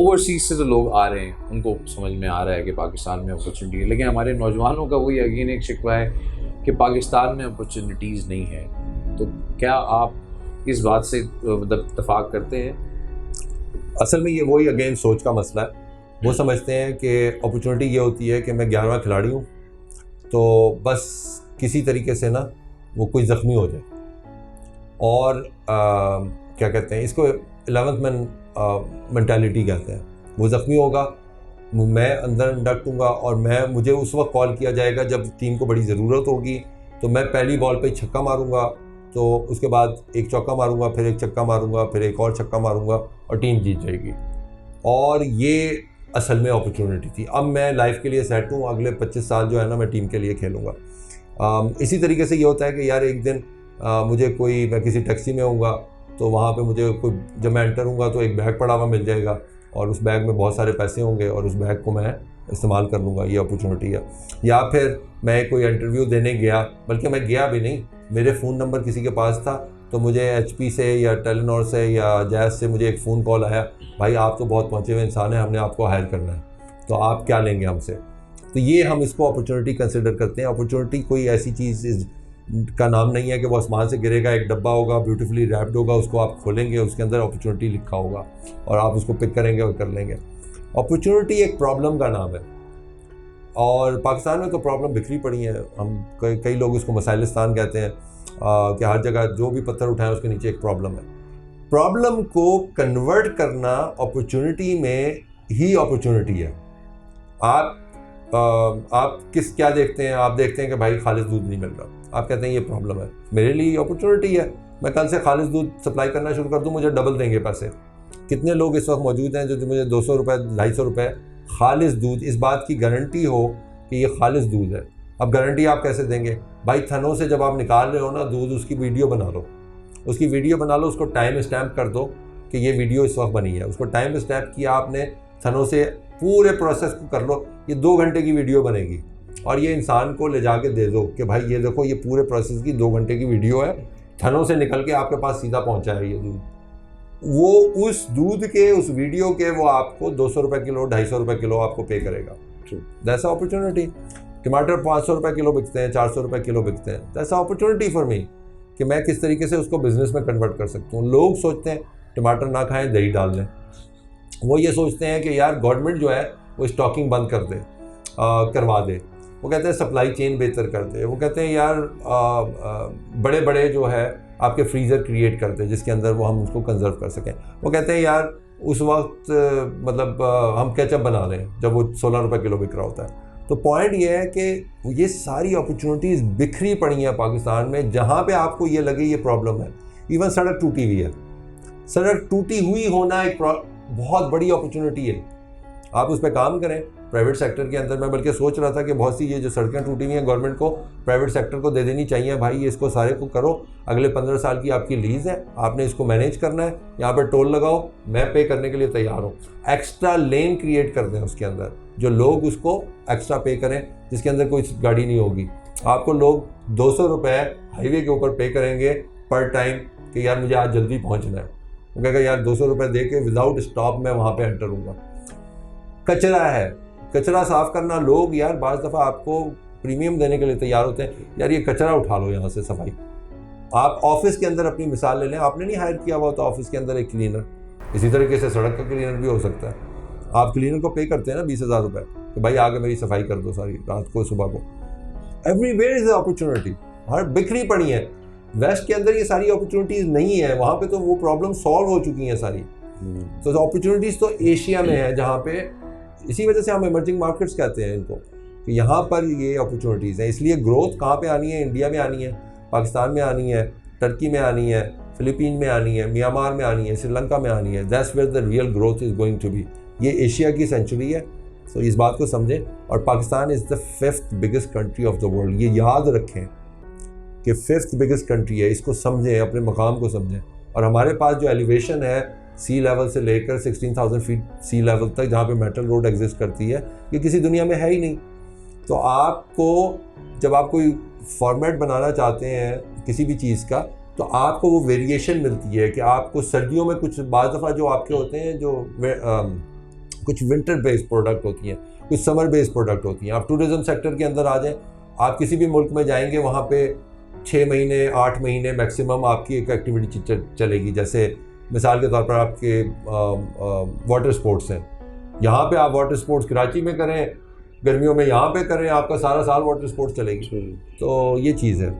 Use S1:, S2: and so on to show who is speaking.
S1: Overseas से तो लोग आ रहे हैं, उनको समझ में आ रहा है कि पाकिस्तान में अपॉर्चुनिटी है, लेकिन हमारे नौजवानों का वही अगेन एक शिकवा है कि पाकिस्तान में अपॉर्चुनिटीज़ नहीं है। तो क्या आप इस बात से मतलब इत्तेफाक करते हैं?
S2: असल में ये वही अगेन सोच का मसला है। वो समझते हैं कि अपॉर्चुनिटी ये होती है कि मैं 11वां खिलाड़ी हूँ, तो बस किसी तरीके से ना वो कोई ज़ख्मी हो जाए और क्या कहते हैं इसको 11th मैन मेंटालिटी कहते हैं। वो ज़ख्मी होगा, मैं अंदर डटूँगा और मुझे उस वक्त कॉल किया जाएगा जब टीम को बड़ी ज़रूरत होगी, तो मैं पहली बॉल पे छक्का मारूंगा, तो उसके बाद एक चौका मारूंगा, फिर एक छक्का मारूंगा, फिर एक और छक्का मारूंगा और टीम जीत जाएगी। और ये असल में अपॉर्चुनिटी थी। अब मैं लाइफ के लिए सेट हूँ, अगले 25 साल जो है ना मैं टीम के लिए खेलूँगा। इसी तरीके से ये होता है कि यार एक दिन मैं किसी टैक्सी में होऊंगा, तो वहाँ पे मुझे जब मैं एंटर हूँगा तो एक बैग पड़ा हुआ मिल जाएगा और उस बैग में बहुत सारे पैसे होंगे और उस बैग को मैं इस्तेमाल कर लूँगा। ये अपॉर्चुनिटी है। या फिर मैं कोई इंटरव्यू देने गया, बल्कि मैं गया भी नहीं, मेरे फ़ोन नंबर किसी के पास था, तो मुझे HP से या टेलीनॉर से या जैज़ से मुझे एक फ़ोन कॉल आया, भाई आप तो बहुत पहुँचे हुए इंसान हैं, हमने आपको हायर करना है, तो आप क्या लेंगे हमसे। तो ये हम इसको अपॉर्चुनिटी कंसिडर करते हैं। अपॉर्चुनिटी कोई ऐसी चीज़ का नाम नहीं है कि वो आसमान से गिरेगा, एक डब्बा होगा ब्यूटीफुली रैप्ड होगा, उसको आप खोलेंगे, उसके अंदर अपॉर्चुनिटी लिखा होगा और आप उसको पिक करेंगे और कर लेंगे। अपॉर्चुनिटी एक प्रॉब्लम का नाम है और पाकिस्तान में तो प्रॉब्लम बिखरी पड़ी है। हम कई लोग इसको मसाइलिस्तान कहते हैं कि हर जगह जो भी पत्थर उठाएं उसके नीचे एक प्रॉब्लम है। प्रॉब्लम को कन्वर्ट करना अपॉर्चुनिटी में ही अपॉर्चुनिटी है। आप क्या देखते हैं? आप देखते हैं कि भाई खालिस दूध नहीं मिल रहा, आप कहते हैं ये प्रॉब्लम है, मेरे लिए अपॉर्चुनिटी है, मैं कल से खालिस दूध सप्लाई करना शुरू कर दूं, मुझे डबल देंगे पैसे। कितने लोग इस वक्त मौजूद हैं जो मुझे 200 रुपये 250 रुपये खालिस दूध, इस बात की गारंटी हो कि ये खालिस दूध है। अब गारंटी आप कैसे देंगे भाई? थनों से जब आप निकाल रहे हो ना दूध, उसकी वीडियो बना लो, उसको टाइम स्टैम्प कर दो कि ये वीडियो इस वक्त बनी है, उसको टाइम स्टैम्प किया आपने, थनों से पूरे प्रोसेस को कर लो, ये 2 घंटे की वीडियो बनेगी और ये इंसान को ले जाके दे दो कि भाई ये देखो ये पूरे प्रोसेस की 2 घंटे की वीडियो है, थनों से निकल के आपके पास सीधा पहुंचा है ये दूध। वो उस दूध के, उस वीडियो के, वो आपको 200 रुपये किलो 250 रुपये किलो आपको पे करेगा। That's opportunity. टमाटर 500 रुपये किलो बिकते हैं, 400 रुपये किलो बिकते हैं। दैट्स अपॉर्चुनिटी फॉर मी कि मैं किस तरीके से उसको बिजनेस में कन्वर्ट कर सकता हूँ। लोग सोचते हैं टमाटर ना खाएं, दही डाल लें। वो ये सोचते हैं कि यार गवर्नमेंट जो है वो स्टॉकिंग बंद कर दे, करवा दे। वो कहते हैं सप्लाई चेन बेहतर कर दे। वो कहते हैं यार बड़े बड़े जो है आपके फ्रीज़र क्रिएट कर दे जिसके अंदर वो हम उसको कंजर्व कर सकें। वो कहते हैं यार उस वक्त हम केचप बना लें जब वो 16 रुपये किलो बिक रहा होता है। तो पॉइंट ये है कि ये सारी अपॉर्चुनिटीज़ बिखरी पड़ी हैं पाकिस्तान में। जहाँ पे आपको ये लगे ये प्रॉब्लम है, इवन सड़क टूटी हुई है, सड़क टूटी हुई होना एक बहुत बड़ी अपॉर्चुनिटी है। आप उस पर काम करें प्राइवेट सेक्टर के अंदर। मैं बल्कि सोच रहा था कि बहुत सी ये जो सड़कें टूटी हुई हैं गवर्नमेंट को प्राइवेट सेक्टर को दे देनी चाहिए। भाई इसको सारे को करो, अगले 15 साल की आपकी लीज़ है, आपने इसको मैनेज करना है, यहाँ पर टोल लगाओ, मैं पे करने के लिए तैयार हूँ। एक्स्ट्रा लेन क्रिएट कर दें उसके अंदर, जो लोग उसको एक्स्ट्रा पे करें, जिसके अंदर कोई गाड़ी नहीं होगी। आपको लोग 200 रुपये हाईवे के ऊपर पे करेंगे पर टाइम कि यार मुझे आज जल्दी पहुँचना है। वो कहेगा यार 200 रुपये दे के विदाउट स्टॉप मैं वहाँ पे एंटर हूँगा। कचरा है, कचरा साफ़ करना, लोग यार बाज़ दफ़ा आपको प्रीमियम देने के लिए तैयार होते हैं, यार ये कचरा उठा लो यहाँ से सफाई। आप ऑफिस के अंदर अपनी मिसाल ले लें, आपने नहीं हायर किया हुआ होता ऑफिस के अंदर एक क्लीनर, इसी तरीके से सड़क का क्लीनर भी हो सकता है। आप क्लीनर को पे करते हैं ना 20,000 रुपये कि भाई आगे मेरी सफाई कर दो सारी रात को सुबह को। एवरीवेयर इज़ अपॉर्चुनिटी, हर बिखरी पड़ी है। वेस्ट के अंदर ये सारी अपॉर्चुनिटीज़ नहीं है, वहाँ पे तो वो प्रॉब्लम सॉल्व हो चुकी हैं सारी। तो अपॉर्चुनिटीज़ तो एशिया में है, जहाँ पे इसी वजह से हम इमर्जिंग मार्केट्स कहते हैं इनको, कि यहाँ पर ये अपॉर्चुनिटीज़ हैं। इसलिए ग्रोथ कहाँ पे आनी है? इंडिया में आनी है, पाकिस्तान में आनी है, टर्की में आनी है, फिलीपीन में आनी है, म्यांमार में आनी है, श्रीलंका में आनी है। That's where the real growth is going to be. ये एशिया की सेंचुरी है, तो इस बात को समझें। और Pakistan is the 5th biggest country of the world, ये याद रखें कि 5th बिगेस्ट कंट्री है। इसको समझें, अपने मकाम को समझें। और हमारे पास जो एलिवेशन है सी लेवल से लेकर 16,000 फीट सी लेवल तक, जहाँ पे मेटल रोड एग्जिस्ट करती है, ये किसी दुनिया में है ही नहीं। तो आपको जब आप कोई फॉर्मेट बनाना चाहते हैं किसी भी चीज़ का, तो आपको वो वेरिएशन मिलती है कि आपको सर्दियों में कुछ बाज़ दफ़ा जो आपके होते हैं जो कुछ विंटर बेस्ड प्रोडक्ट होती हैं, कुछ समर बेस्ड प्रोडक्ट होती हैं। आप टूरिज़्म सेक्टर के अंदर आ जाएं, आप किसी भी मुल्क में जाएंगे वहाँ पे 6 महीने 8 महीने मैक्सिमम आपकी एक एक्टिविटी चलेगी। जैसे मिसाल के तौर पर आपके वाटर स्पोर्ट्स हैं, यहाँ पे आप वाटर स्पोर्ट्स कराची में करें, गर्मियों में यहाँ पे करें, आपका सारा साल वाटर स्पोर्ट्स चलेगी। तो ये चीज़ है।